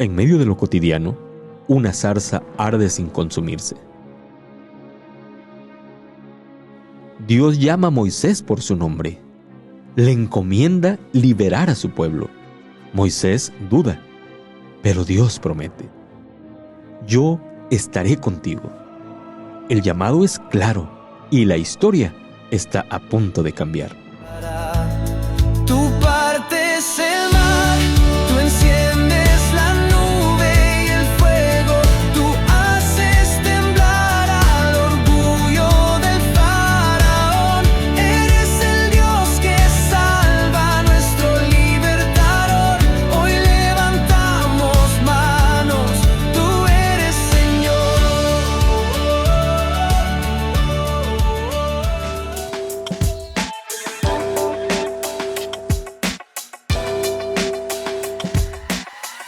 En medio de lo cotidiano, una zarza arde sin consumirse. Dios llama a Moisés por su nombre. Le encomienda liberar a su pueblo. Moisés duda, pero Dios promete: yo estaré contigo. El llamado es claro y la historia está a punto de cambiar. Tu parte es el mar, tú enciendes la nube y el fuego, tú haces temblar al orgullo del faraón. Eres el Dios que salva, nuestro libertador. Hoy levantamos manos, tú eres Señor.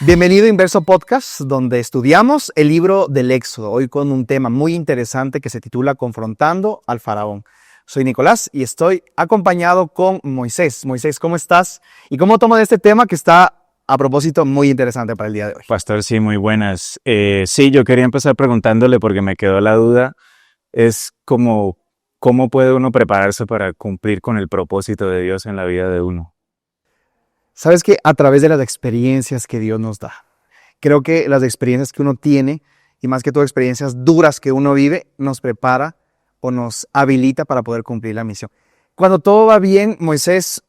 Bienvenido a Inverso Podcast, donde estudiamos el libro del Éxodo, hoy con un tema muy interesante que se titula Confrontando al Faraón. Soy Nicolás y estoy acompañado con Moisés. Moisés, ¿cómo estás? ¿Y cómo tomas este tema que está, a propósito, muy interesante para el día de hoy? Pastor, sí, muy buenas. Sí, yo quería empezar preguntándole porque me quedó la duda, es ¿cómo puede uno prepararse para cumplir con el propósito de Dios en la vida de uno? Sabes que a través de las experiencias que Dios nos da, creo que las experiencias que uno tiene, y más que todo experiencias duras que uno vive, nos prepara o nos habilita para poder cumplir la misión. Cuando todo va bien, Moisés,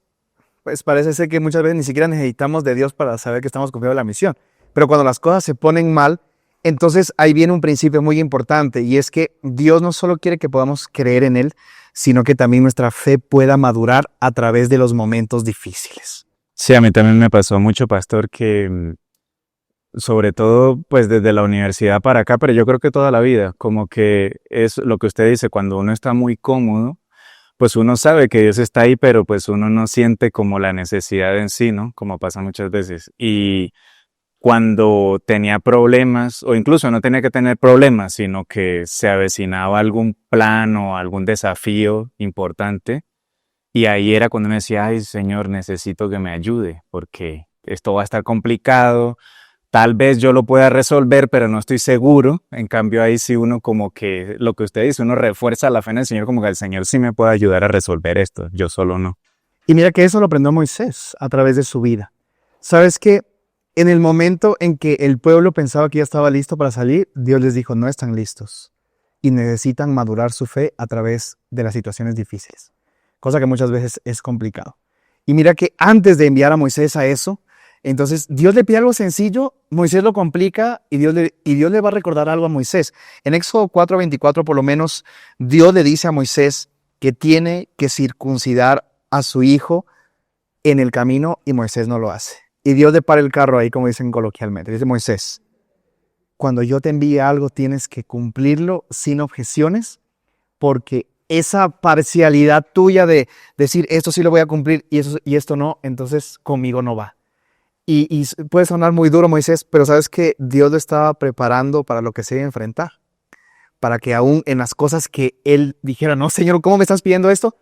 pues parece ser que muchas veces ni siquiera necesitamos de Dios para saber que estamos cumpliendo la misión. Pero cuando las cosas se ponen mal, entonces ahí viene un principio muy importante, y es que Dios no solo quiere que podamos creer en Él, sino que también nuestra fe pueda madurar a través de los momentos difíciles. Sí, a mí también me pasó mucho, pastor, que sobre todo pues desde la universidad para acá, pero yo creo que toda la vida, como que es lo que usted dice, cuando uno está muy cómodo, pues uno sabe que Dios está ahí, pero pues uno no siente como la necesidad en sí, ¿no? Como pasa muchas veces. Y cuando tenía problemas, o incluso no tenía que tener problemas, sino que se avecinaba algún plan o algún desafío importante, y ahí era cuando me decía, ay, Señor, necesito que me ayude, porque esto va a estar complicado, tal vez yo lo pueda resolver, pero no estoy seguro. En cambio, ahí sí uno como que, lo que usted dice, uno refuerza la fe en el Señor, como que el Señor sí me puede ayudar a resolver esto, yo solo no. Y mira que eso lo aprendió Moisés a través de su vida. ¿Sabes qué? En el momento en que el pueblo pensaba que ya estaba listo para salir, Dios les dijo, no están listos y necesitan madurar su fe a través de las situaciones difíciles, cosa que muchas veces es complicado. Y mira que antes de enviar a Moisés a eso, entonces Dios le pide algo sencillo, Moisés lo complica y Dios le va a recordar algo a Moisés. En Éxodo 4:24 por lo menos, Dios le dice a Moisés que tiene que circuncidar a su hijo en el camino, y Moisés no lo hace. Y Dios le para el carro ahí, como dicen coloquialmente. Dice, Moisés, cuando yo te envíe algo tienes que cumplirlo sin objeciones, porque esa parcialidad tuya de decir esto sí lo voy a cumplir y esto no, entonces conmigo no va. Y puede sonar muy duro, Moisés, pero sabes que Dios lo estaba preparando para lo que se iba a enfrentar. Para que aún en las cosas que él dijera, no, Señor, ¿cómo me estás pidiendo esto?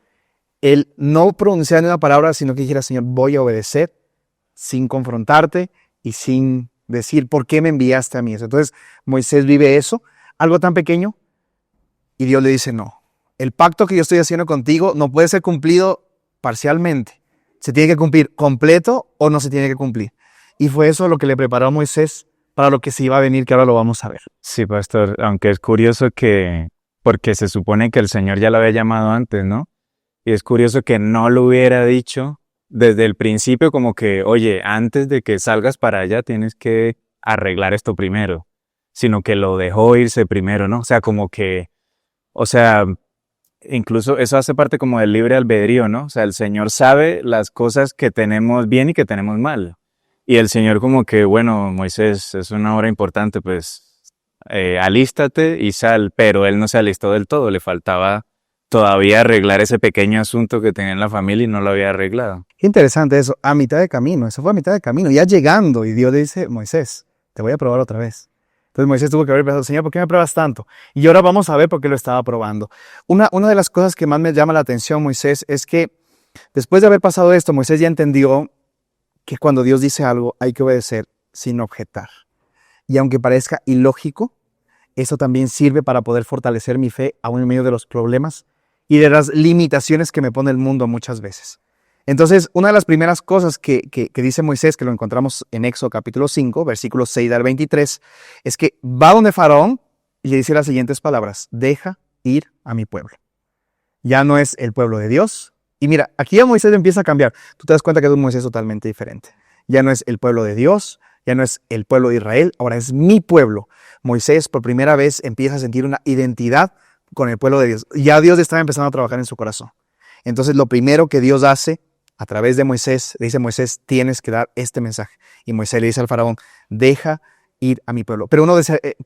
Él no pronunciara ni una palabra, sino que dijera, Señor, voy a obedecer sin confrontarte y sin decir, ¿por qué me enviaste a mí? Entonces Moisés vive eso, algo tan pequeño, y Dios le dice, no. El pacto que yo estoy haciendo contigo no puede ser cumplido parcialmente. Se tiene que cumplir completo o no se tiene que cumplir. Y fue eso lo que le preparó a Moisés para lo que se iba a venir, que ahora lo vamos a ver. Sí, pastor, aunque es curioso porque se supone que el Señor ya lo había llamado antes, ¿no? Y es curioso que no lo hubiera dicho desde el principio, como que, oye, antes de que salgas para allá tienes que arreglar esto primero, sino que lo dejó irse primero, ¿no? O sea, como que, incluso eso hace parte como del libre albedrío, ¿no? O sea, el Señor sabe las cosas que tenemos bien y que tenemos mal. Y el Señor como que, bueno, Moisés, es una hora importante, pues alístate y sal. Pero él no se alistó del todo, le faltaba todavía arreglar ese pequeño asunto que tenía en la familia y no lo había arreglado. Qué interesante eso, a mitad de camino, eso fue a mitad de camino, ya llegando, y Dios le dice, Moisés, te voy a probar otra vez. Entonces Moisés tuvo que haber pensado, Señor, ¿por qué me pruebas tanto? Y ahora vamos a ver por qué lo estaba probando. Una de las cosas que más me llama la atención, Moisés, es que después de haber pasado esto, Moisés ya entendió que cuando Dios dice algo hay que obedecer sin objetar. Y aunque parezca ilógico, eso también sirve para poder fortalecer mi fe aún en medio de los problemas y de las limitaciones que me pone el mundo muchas veces. Entonces, una de las primeras cosas que dice Moisés, que lo encontramos en Éxodo capítulo 5, versículos 6 al 23, es que va donde Faraón y le dice las siguientes palabras: deja ir a mi pueblo. Ya no es el pueblo de Dios. Y mira, aquí ya Moisés empieza a cambiar. Tú te das cuenta que es un Moisés totalmente diferente. Ya no es el pueblo de Dios, ya no es el pueblo de Israel, ahora es mi pueblo. Moisés por primera vez empieza a sentir una identidad con el pueblo de Dios. Ya Dios estaba empezando a trabajar en su corazón. Entonces lo primero que Dios hace a través de Moisés, le dice: Moisés, tienes que dar este mensaje. Y Moisés le dice al faraón: deja ir a mi pueblo. Pero uno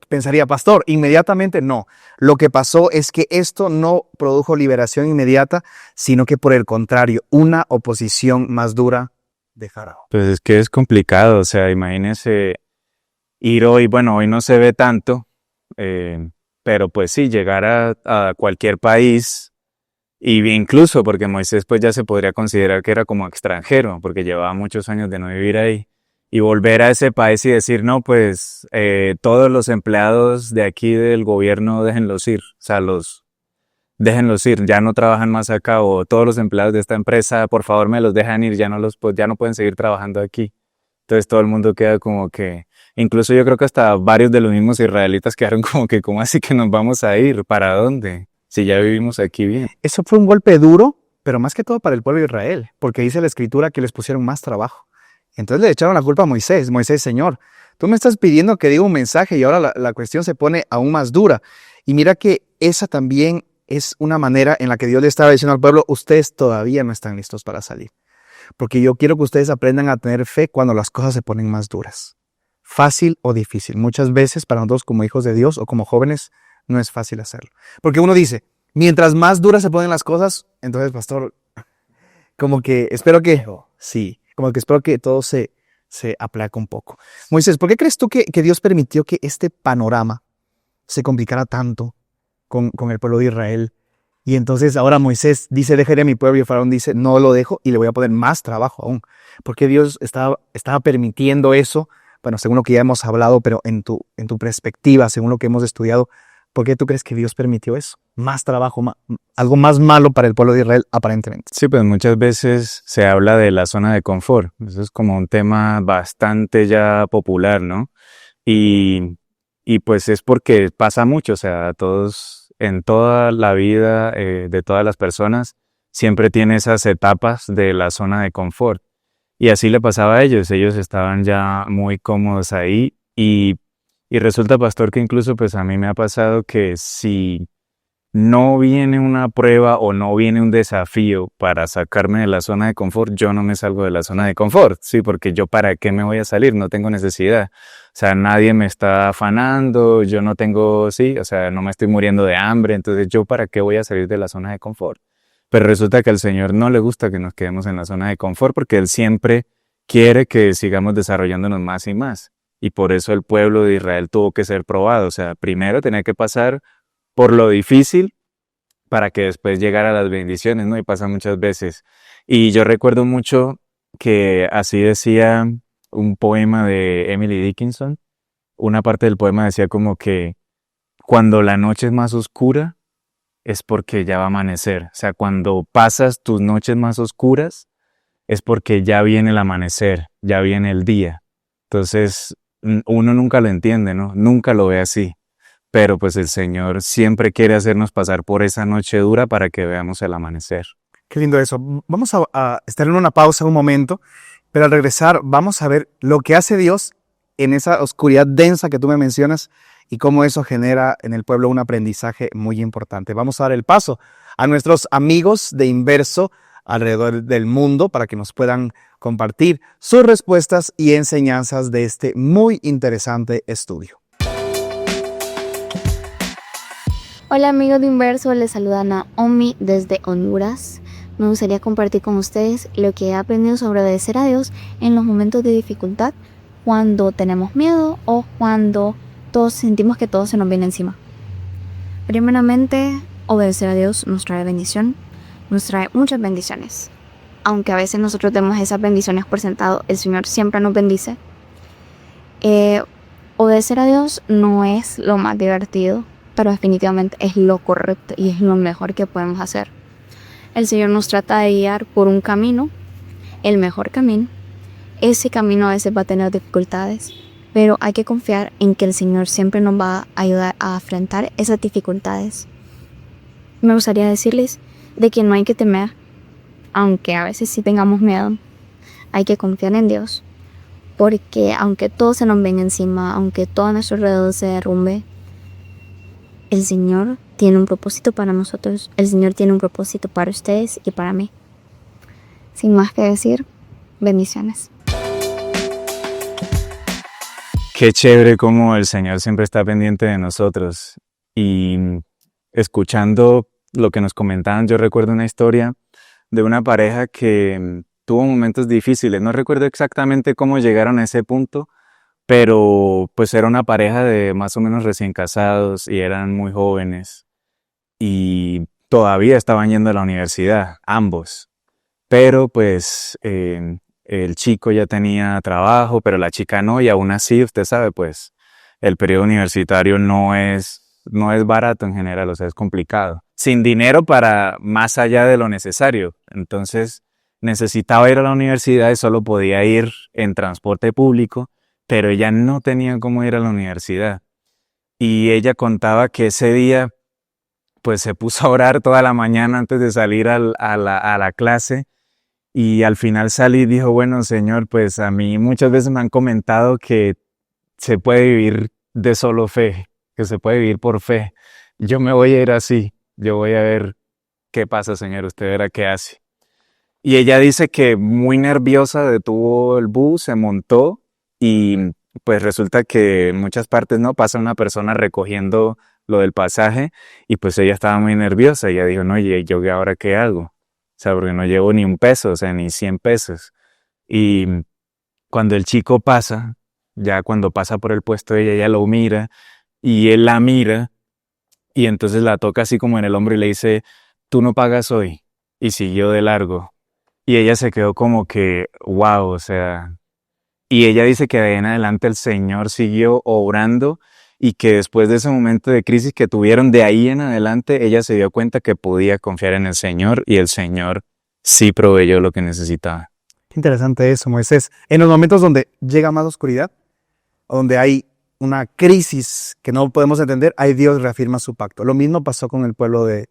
pensaría: pastor, inmediatamente no. Lo que pasó es que esto no produjo liberación inmediata, sino que por el contrario, una oposición más dura de Faraón. Pues es que es complicado, o sea, imagínese ir hoy, bueno, hoy no se ve tanto, pero pues sí, llegar a cualquier país, y incluso porque Moisés pues ya se podría considerar que era como extranjero, porque llevaba muchos años de no vivir ahí, y volver a ese país y decir: no, pues todos los empleados de aquí del gobierno déjenlos ir, o sea, déjenlos ir, ya no trabajan más acá, o todos los empleados de esta empresa, por favor me los dejan ir, ya no pueden seguir trabajando aquí. Entonces todo el mundo queda como que, incluso yo creo que hasta varios de los mismos israelitas quedaron como que: ¿cómo así que nos vamos a ir? ¿Para dónde? Si ya vivimos aquí bien. Eso fue un golpe duro, pero más que todo para el pueblo de Israel, porque dice la Escritura que les pusieron más trabajo. Entonces le echaron la culpa a Moisés. Moisés: Señor, tú me estás pidiendo que diga un mensaje y ahora la cuestión se pone aún más dura. Y mira que esa también es una manera en la que Dios le estaba diciendo al pueblo: ustedes todavía no están listos para salir. Porque yo quiero que ustedes aprendan a tener fe cuando las cosas se ponen más duras. Fácil o difícil. Muchas veces para nosotros como hijos de Dios o como jóvenes no es fácil hacerlo. Porque uno dice: mientras más duras se ponen las cosas, entonces, pastor, como que espero que todo se aplaque un poco. Moisés, ¿por qué crees tú que Dios permitió que este panorama se complicara tanto con el pueblo de Israel? Y entonces ahora Moisés dice: dejaré a mi pueblo, y el faraón dice: no lo dejo y le voy a poner más trabajo aún. ¿Por qué Dios estaba permitiendo eso? Bueno, según lo que ya hemos hablado, pero en tu perspectiva, según lo que hemos estudiado, ¿por qué tú crees que Dios permitió eso? Más trabajo, algo más malo para el pueblo de Israel, aparentemente. Sí, pues muchas veces se habla de la zona de confort. Eso es como un tema bastante ya popular, ¿no? Y pues es porque pasa mucho, o sea, todos, en toda la vida de todas las personas, siempre tiene esas etapas de la zona de confort. Y así le pasaba a ellos estaban ya muy cómodos ahí, y resulta, pastor, que incluso pues a mí me ha pasado que si no viene una prueba o no viene un desafío para sacarme de la zona de confort, yo no me salgo de la zona de confort, sí, porque yo ¿para qué me voy a salir? No tengo necesidad. O sea, nadie me está afanando, yo no tengo, sí, o sea, no me estoy muriendo de hambre, entonces yo ¿para qué voy a salir de la zona de confort? Pero resulta que al Señor no le gusta que nos quedemos en la zona de confort, porque Él siempre quiere que sigamos desarrollándonos más y más. Y por eso el pueblo de Israel tuvo que ser probado. O sea, primero tenía que pasar por lo difícil para que después llegara a las bendiciones, ¿no? Y pasa muchas veces. Y yo recuerdo mucho que así decía un poema de Emily Dickinson. Una parte del poema decía como que cuando la noche es más oscura es porque ya va a amanecer. O sea, cuando pasas tus noches más oscuras es porque ya viene el amanecer, ya viene el día. Entonces, uno nunca lo entiende, ¿no? Nunca lo ve así. Pero pues el Señor siempre quiere hacernos pasar por esa noche dura para que veamos el amanecer. Qué lindo eso. Vamos a estar en una pausa un momento, pero al regresar vamos a ver lo que hace Dios en esa oscuridad densa que tú me mencionas y cómo eso genera en el pueblo un aprendizaje muy importante. Vamos a dar el paso a nuestros amigos de Inverso alrededor del mundo para que nos puedan compartir sus respuestas y enseñanzas de este muy interesante estudio. Hola amigos de Inverso, les saluda Naomi desde Honduras. Me gustaría compartir con ustedes lo que he aprendido sobre obedecer a Dios en los momentos de dificultad, cuando tenemos miedo o cuando todos sentimos que todo se nos viene encima. Primeramente, obedecer a Dios nos trae bendición, nos trae muchas bendiciones. Aunque a veces nosotros demos esas bendiciones por sentado, el Señor siempre nos bendice. Obedecer a Dios no es lo más divertido, pero definitivamente es lo correcto y es lo mejor que podemos hacer. El Señor nos trata de guiar por un camino, el mejor camino. Ese camino a veces va a tener dificultades, pero hay que confiar en que el Señor siempre nos va a ayudar a afrontar esas dificultades. Me gustaría decirles de que no hay que temer, aunque a veces sí tengamos miedo. Hay que confiar en Dios, porque aunque todo se nos venga encima, aunque todo a nuestro alrededor se derrumbe, el Señor tiene un propósito para nosotros. El Señor tiene un propósito para ustedes y para mí. Sin más que decir, bendiciones. Qué chévere como el Señor siempre está pendiente de nosotros. Y escuchando lo que nos comentaban, yo recuerdo una historia de una pareja que tuvo momentos difíciles. No recuerdo exactamente cómo llegaron a ese punto, pero pues era una pareja de más o menos recién casados y eran muy jóvenes. Y todavía estaban yendo a la universidad, ambos. Pero pues el chico ya tenía trabajo, pero la chica no, y aún así, usted sabe, pues el periodo universitario no es barato en general, o sea, es complicado. Sin dinero para más allá de lo necesario. Entonces necesitaba ir a la universidad y solo podía ir en transporte público, pero ella no tenía cómo ir a la universidad. Y ella contaba que ese día pues se puso a orar toda la mañana antes de salir a la clase. Y al final salí y dijo, bueno, Señor, pues a mí muchas veces me han comentado que se puede vivir de solo fe, que se puede vivir por fe. Yo me voy a ir así, yo voy a ver qué pasa, Señor, usted verá qué hace. Y ella dice que muy nerviosa detuvo el bus, se montó y pues resulta que en muchas partes no pasa una persona recogiendo lo del pasaje y pues ella estaba muy nerviosa. Ella dijo, no, ¿y yo ahora qué hago? O sea, porque no llevo ni un peso, o sea, ni 100 pesos. Y cuando el chico pasa, ya cuando pasa por el puesto de ella lo mira y él la mira y entonces la toca así como en el hombro y le dice, tú no pagas hoy. Y siguió de largo. Y ella se quedó como que, wow, o sea. Y ella dice que de ahí en adelante el Señor siguió obrando y que después de ese momento de crisis que tuvieron, de ahí en adelante, ella se dio cuenta que podía confiar en el Señor y el Señor sí proveyó lo que necesitaba. Qué interesante eso, Moisés. En los momentos donde llega más oscuridad, donde hay una crisis que no podemos entender, ahí Dios reafirma su pacto. Lo mismo pasó con el pueblo de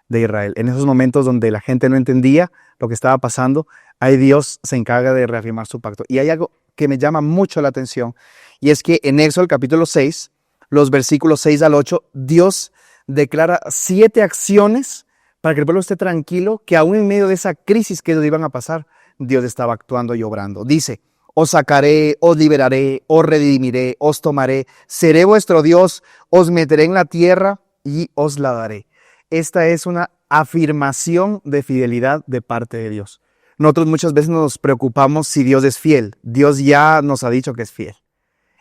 Israel. En esos momentos donde la gente no entendía lo que estaba pasando, ahí Dios se encarga de reafirmar su pacto. Y hay algo que me llama mucho la atención, y es que en Éxodo capítulo 6, los versículos 6 al 8, Dios declara 7 acciones para que el pueblo esté tranquilo, que aún en medio de esa crisis que ellos iban a pasar, Dios estaba actuando y obrando. Dice, os sacaré, os liberaré, os redimiré, os tomaré, seré vuestro Dios, os meteré en la tierra y os la daré. Esta es una afirmación de fidelidad de parte de Dios. Nosotros muchas veces nos preocupamos si Dios es fiel. Dios ya nos ha dicho que es fiel.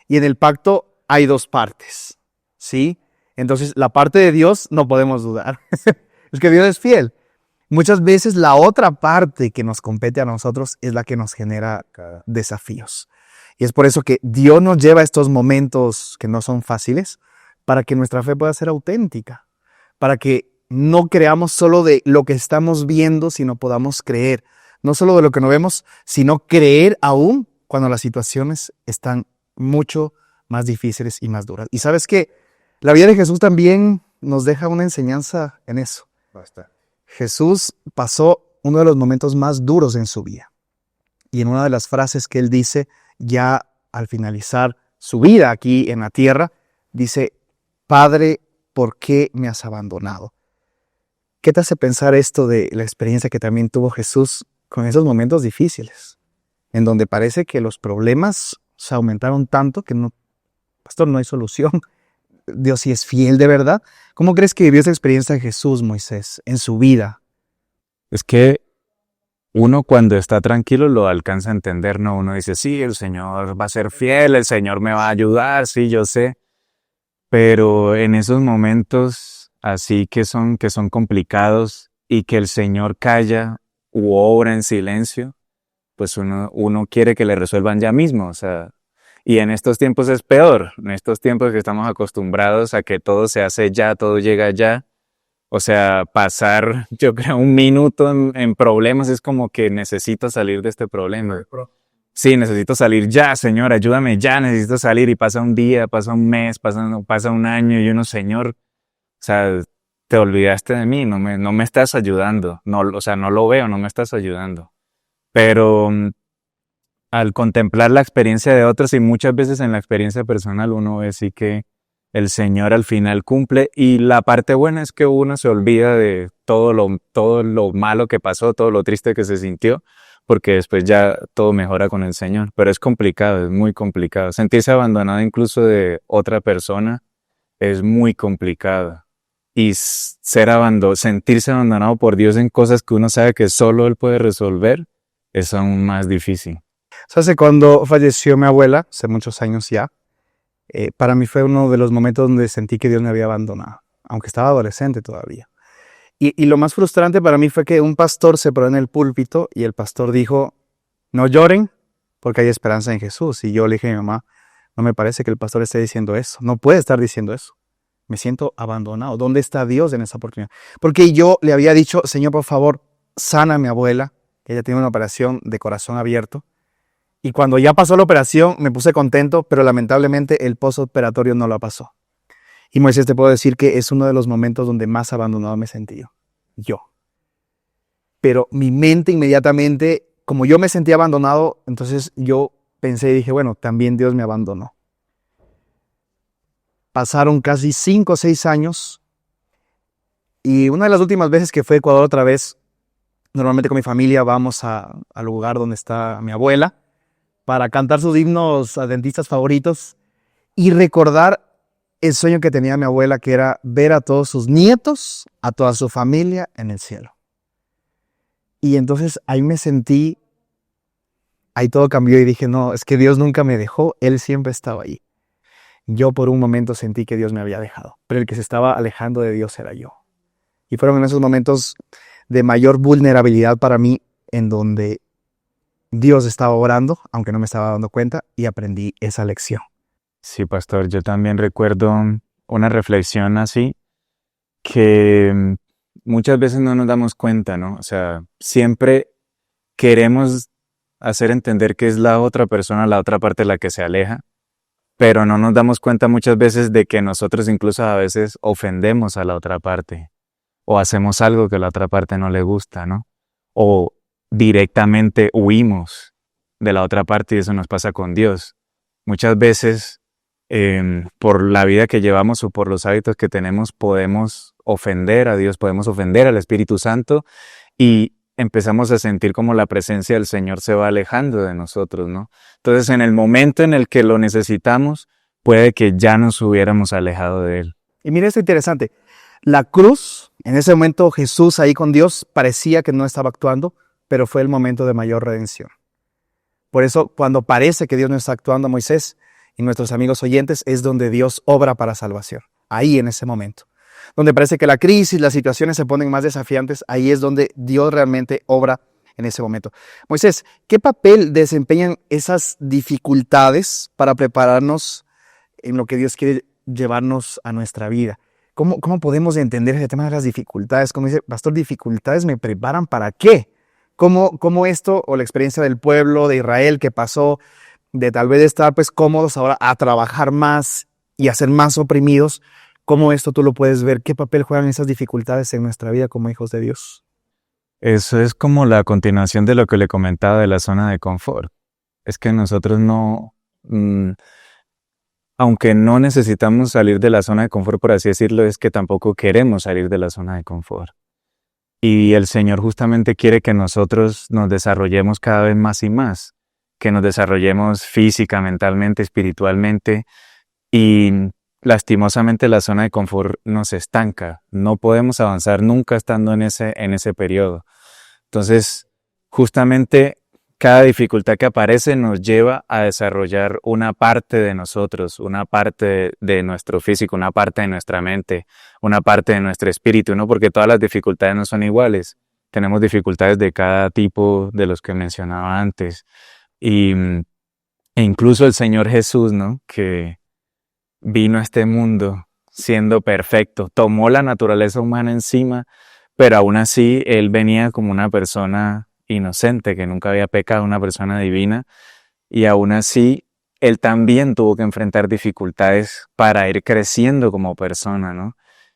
Y en el pacto hay 2 partes, ¿sí? Entonces, la parte de Dios no podemos dudar. Es que Dios es fiel. Muchas veces la otra parte que nos compete a nosotros es la que nos genera desafíos. Y es por eso que Dios nos lleva a estos momentos que no son fáciles para que nuestra fe pueda ser auténtica, para que no creamos solo de lo que estamos viendo, sino podamos creer. No solo de lo que no vemos, sino creer aún cuando las situaciones están mucho más difíciles y más duras. Y sabes que la vida de Jesús también nos deja una enseñanza en eso. Basta. Jesús pasó uno de los momentos más duros en su vida. Y en una de las frases que él dice, ya al finalizar su vida aquí en la tierra, dice, Padre, ¿por qué me has abandonado? ¿Qué te hace pensar esto de la experiencia que también tuvo Jesús con esos momentos difíciles, en donde parece que los problemas se aumentaron tanto que no, pastor, no hay solución? Dios sí es fiel de verdad. ¿Cómo crees que vivió esa experiencia de Jesús, Moisés, en su vida? Es que uno cuando está tranquilo lo alcanza a entender, ¿no? Uno dice, sí, el Señor va a ser fiel, el Señor me va a ayudar, sí, yo sé. Pero en esos momentos así que son complicados y que el Señor calla u obra en silencio, pues uno quiere que le resuelvan ya mismo, o sea, Y en estos tiempos es peor, en estos tiempos que estamos acostumbrados a que todo se hace ya, todo llega ya. O sea, pasar, yo creo, un minuto en problemas es como que necesito salir de este problema. Sí, necesito salir ya, Señor, ayúdame ya, necesito salir. Y pasa un día, pasa un mes, pasa un año y uno, Señor, o sea, te olvidaste de mí, no me estás ayudando. No, o sea, no lo veo, no me estás ayudando. Pero al contemplar la experiencia de otros y muchas veces en la experiencia personal uno ve sí que el Señor al final cumple, y la parte buena es que uno se olvida de todo lo malo que pasó, todo lo triste que se sintió, porque después ya todo mejora con el Señor. Pero es complicado, es muy complicado. Sentirse abandonado incluso de otra persona es muy complicado. Y sentirse abandonado por Dios en cosas que uno sabe que solo Él puede resolver es aún más difícil. ¿Sabes? Cuando falleció mi abuela, hace muchos años ya, para mí fue uno de los momentos donde sentí que Dios me había abandonado, aunque estaba adolescente todavía. Y lo más frustrante para mí fue que un pastor se paró en el púlpito y el pastor dijo, no lloren porque hay esperanza en Jesús. Y yo le dije a mi mamá, no me parece que el pastor esté diciendo eso, no puede estar diciendo eso. Me siento abandonado. ¿Dónde está Dios en esa oportunidad? Porque yo le había dicho, Señor, por favor, sana a mi abuela, que ella tiene una operación de corazón abierto. Y cuando ya pasó la operación, me puse contento, pero lamentablemente el postoperatorio no lo pasó. Y Moisés, te puedo decir que es uno de los momentos donde más abandonado me sentí yo. Pero mi mente inmediatamente, como yo me sentí abandonado, entonces yo pensé y dije, bueno, también Dios me abandonó. Pasaron casi 5 o 6 años y una de las últimas veces que fui a Ecuador otra vez, normalmente con mi familia vamos al lugar donde está mi abuela para cantar sus himnos adventistas favoritos y recordar el sueño que tenía mi abuela, que era ver a todos sus nietos, a toda su familia en el cielo. Y entonces ahí me sentí, ahí todo cambió y dije, no, es que Dios nunca me dejó, Él siempre estaba ahí. Yo por un momento sentí que Dios me había dejado, pero el que se estaba alejando de Dios era yo. Y fueron en esos momentos de mayor vulnerabilidad para mí, en donde Dios estaba orando, aunque no me estaba dando cuenta, y aprendí esa lección. Sí, pastor, yo también recuerdo una reflexión así, que muchas veces no nos damos cuenta, ¿no? O sea, siempre queremos hacer entender que es la otra persona, la otra parte la que se aleja, pero no nos damos cuenta muchas veces de que nosotros incluso a veces ofendemos a la otra parte, o hacemos algo que a la otra parte no le gusta, ¿no? O directamente huimos de la otra parte, y eso nos pasa con Dios. Muchas veces, por la vida que llevamos o por los hábitos que tenemos, podemos ofender a Dios, podemos ofender al Espíritu Santo, y empezamos a sentir como la presencia del Señor se va alejando de nosotros, ¿no? Entonces, en el momento en el que lo necesitamos, puede que ya nos hubiéramos alejado de Él. Y mira esto interesante. La cruz, en ese momento Jesús ahí con Dios parecía que no estaba actuando, pero fue el momento de mayor redención. Por eso, cuando parece que Dios no está actuando, Moisés y nuestros amigos oyentes, es donde Dios obra para salvación. Ahí en ese momento. Donde parece que la crisis, las situaciones se ponen más desafiantes, ahí es donde Dios realmente obra en ese momento. Moisés, ¿qué papel desempeñan esas dificultades para prepararnos en lo que Dios quiere llevarnos a nuestra vida? ¿Cómo podemos entender ese tema de las dificultades? Como dice, pastor, ¿dificultades me preparan para qué? ¿Cómo esto o la experiencia del pueblo de Israel que pasó de tal vez estar pues cómodos ahora a trabajar más y a ser más oprimidos? ¿Cómo esto tú lo puedes ver? ¿Qué papel juegan esas dificultades en nuestra vida como hijos de Dios? Eso es como la continuación de lo que le comentaba de la zona de confort. Es que nosotros no, aunque no necesitamos salir de la zona de confort, por así decirlo, es que tampoco queremos salir de la zona de confort. Y el Señor justamente quiere que nosotros nos desarrollemos cada vez más y más, que nos desarrollemos física, mentalmente, espiritualmente, y lastimosamente la zona de confort nos estanca. No podemos avanzar nunca estando en ese periodo. Entonces, justamente cada dificultad que aparece nos lleva a desarrollar una parte de nosotros, una parte de nuestro físico, una parte de nuestra mente, una parte de nuestro espíritu, ¿no? Porque todas las dificultades no son iguales. Tenemos dificultades de cada tipo de los que mencionaba antes. Y E incluso el Señor Jesús, ¿no? Que vino a este mundo siendo perfecto, tomó la naturaleza humana encima, pero aún así Él venía como una persona inocente, que nunca había pecado, una persona divina, y aún así Él también tuvo que enfrentar dificultades para ir creciendo como persona, ¿no?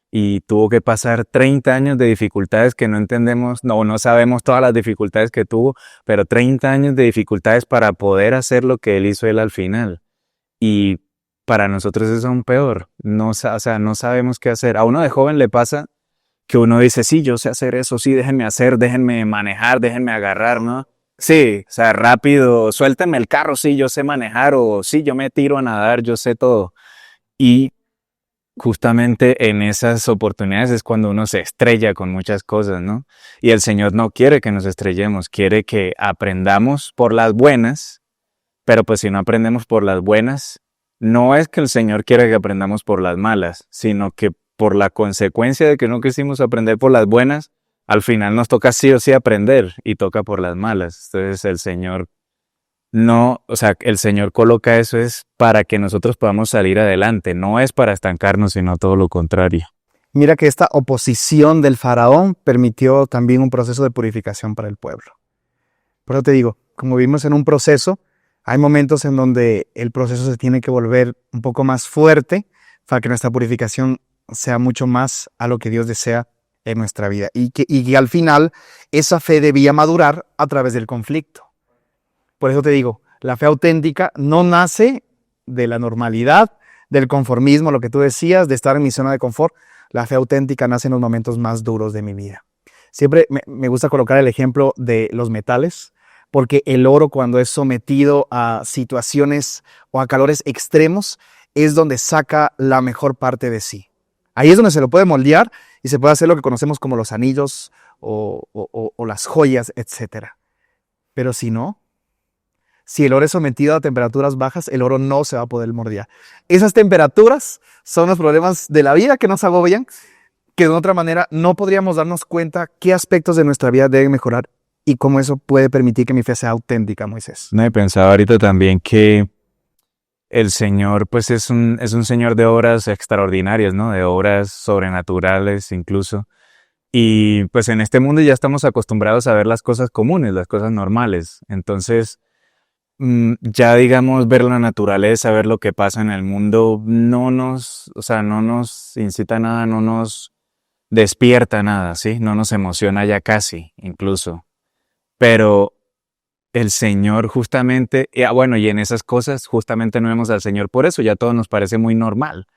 Y tuvo que pasar 30 años de dificultades que no entendemos, no sabemos todas las dificultades que tuvo, pero 30 años de dificultades para poder hacer lo que Él hizo al final. Y para nosotros es aún peor, o sea, no sabemos qué hacer. A uno de joven le pasa que uno dice, sí, yo sé hacer eso, sí, déjenme manejar, déjenme agarrar, ¿no? Sí, o sea, rápido, suéltenme el carro, sí, yo sé manejar, o sí, yo me tiro a nadar, yo sé todo. Y justamente en esas oportunidades es cuando uno se estrella con muchas cosas, ¿no? Y el Señor no quiere que nos estrellemos, quiere que aprendamos por las buenas, pero pues si no aprendemos por las buenas, no es que el Señor quiera que aprendamos por las malas, sino que por la consecuencia de que no quisimos aprender por las buenas, al final nos toca sí o sí aprender y toca por las malas. Entonces el Señor el Señor coloca eso es para que nosotros podamos salir adelante, no es para estancarnos, sino todo lo contrario. Mira que esta oposición del faraón permitió también un proceso de purificación para el pueblo. Por eso te digo, como vivimos en un proceso, hay momentos en donde el proceso se tiene que volver un poco más fuerte para que nuestra purificación sea mucho más a lo que Dios desea en nuestra vida. Y que al final esa fe debía madurar a través del conflicto. Por eso te digo, la fe auténtica no nace de la normalidad, del conformismo, lo que tú decías, de estar en mi zona de confort. La fe auténtica nace en los momentos más duros de mi vida. Siempre me gusta colocar el ejemplo de los metales, porque el oro, cuando es sometido a situaciones o a calores extremos, es donde saca la mejor parte de sí. Ahí es donde se lo puede moldear y se puede hacer lo que conocemos como los anillos o las joyas, etc. Pero si no, si el oro es sometido a temperaturas bajas, el oro no se va a poder moldear. Esas temperaturas son los problemas de la vida que nos agobian, que de otra manera no podríamos darnos cuenta qué aspectos de nuestra vida deben mejorar y cómo eso puede permitir que mi fe sea auténtica, Moisés. No he pensado ahorita también que el Señor pues es un Señor de obras extraordinarias, ¿no? De obras sobrenaturales incluso. Y pues en este mundo ya estamos acostumbrados a ver las cosas comunes, las cosas normales. Entonces, ya digamos, ver la naturaleza, ver lo que pasa en el mundo, no nos incita a nada, no nos despierta nada, ¿sí? No nos emociona ya casi, incluso. Pero el Señor justamente, y en esas cosas justamente no vemos al Señor por eso, ya todo nos parece muy normal.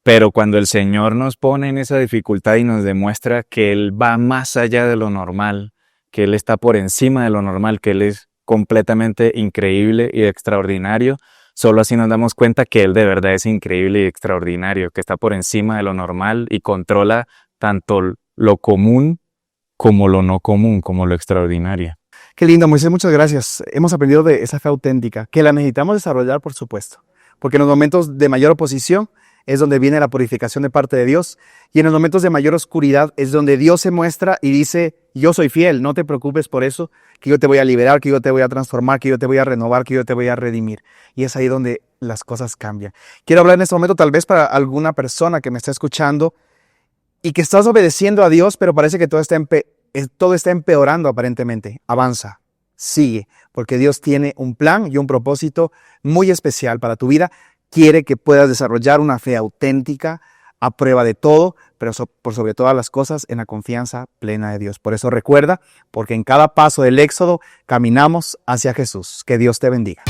Pero cuando el Señor nos pone en esa dificultad y nos demuestra que Él va más allá de lo normal, que Él está por encima de lo normal, que Él es completamente increíble y extraordinario, solo así nos damos cuenta que Él de verdad es increíble y extraordinario, que está por encima de lo normal y controla tanto lo común como lo no común, como lo extraordinario. Qué lindo, Moisés, muchas gracias. Hemos aprendido de esa fe auténtica, que la necesitamos desarrollar, por supuesto, porque en los momentos de mayor oposición es donde viene la purificación de parte de Dios, y en los momentos de mayor oscuridad es donde Dios se muestra y dice, yo soy fiel, no te preocupes por eso, que yo te voy a liberar, que yo te voy a transformar, que yo te voy a renovar, que yo te voy a redimir. Y es ahí donde las cosas cambian. Quiero hablar en este momento tal vez para alguna persona que me está escuchando y que estás obedeciendo a Dios, pero parece que todo está empeorando aparentemente. Avanza, sigue, porque Dios tiene un plan y un propósito muy especial para tu vida. Quiere que puedas desarrollar una fe auténtica, a prueba de todo, pero por sobre todas las cosas en la confianza plena de Dios. Por eso recuerda, porque en cada paso del Éxodo caminamos hacia Jesús. Que Dios te bendiga.